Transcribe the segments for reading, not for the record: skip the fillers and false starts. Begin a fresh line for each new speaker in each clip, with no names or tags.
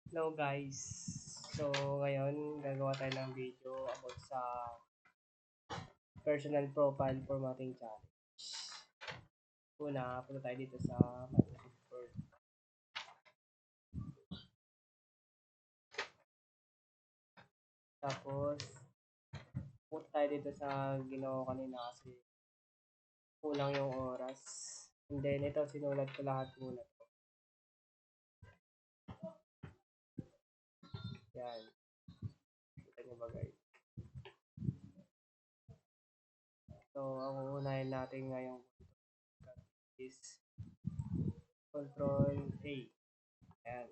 Hello guys. So ngayon gagawa tayo ng video about sa personal profile formatting challenge. Punta tayo dito sa Microsoft Word. Tapos punta tayo dito sa ginawa kanina kasi kulang yung oras. And then ito sinulat ko lahat muna. Yan. Kita nyo ba guys? So ang uunahin natin ngayong is Control A. Yan.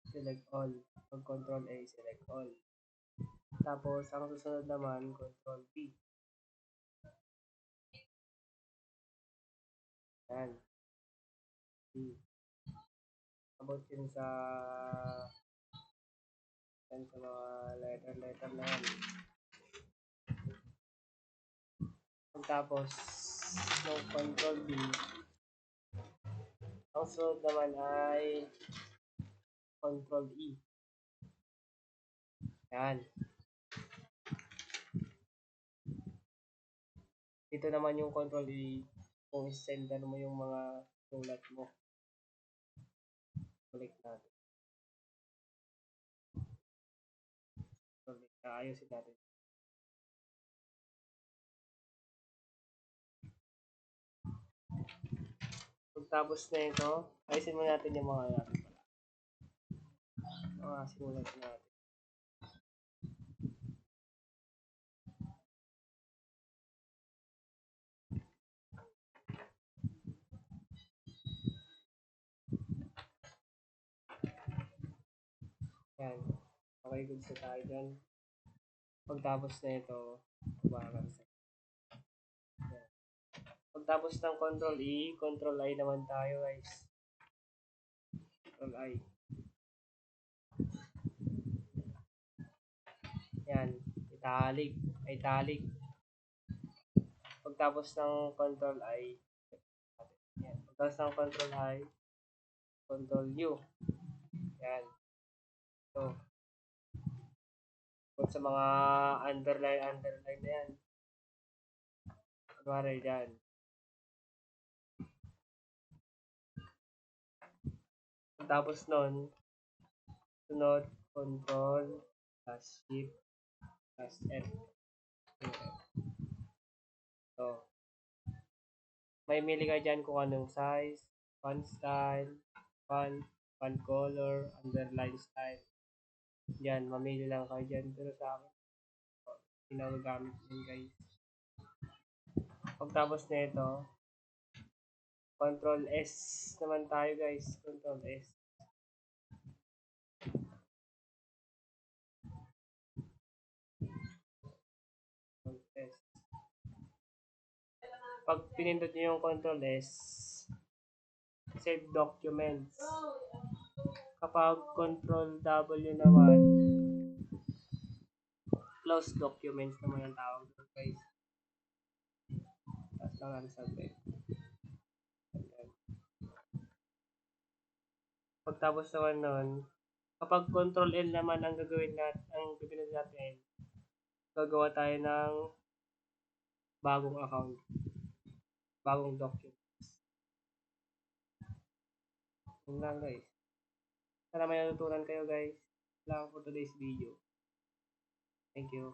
Select all. Pag Control A, select all. Tapos, ang susunod naman, Control P. Yan. P. About yun sa mga letter na yan. Tapos, no Control B. Ang sunod naman ay Control E. Yan. Dito naman yung Control E kung isender mo yung mga sulat mo. Balik natin. Ayusin natin. Pagtapos na ito, ayusin mo natin yung mga natin pala. Mga simulat natin. Yan. Okay, good sa tayo dyan. Pagtapos na ito, tumakan sa pagtapos ng Control E, Control I naman tayo guys. Control I. Yan. Italic. Pagtapos ng Control I, yan. Pagtapos ng Control I, Control U. Yan. So, kung sa mga underline na yan. Kunwari dyan. Tapos nun, sunod, Control, plus Shift, plus F. So, may mili ka dyan kung anong size, font style, font color, underline style. Yan, mamili lang kayo dyan. Pero sa akin, ginagamit din guys. Pagtapos na ito, Control S naman tayo guys. Control S. Pag pinindot nyo yung Control S, save documents. Kapag Control W naman, close documents naman ang tawag doon guys. Tapos lang ang submit. Pagtapos naman nun, kapag Control L naman ang gagawin natin, ang pipindot natin, gagawa tayo ng bagong account, bagong document. Yun lang guys. Sana may natutunan kayo guys. Lang for today's video. Thank you.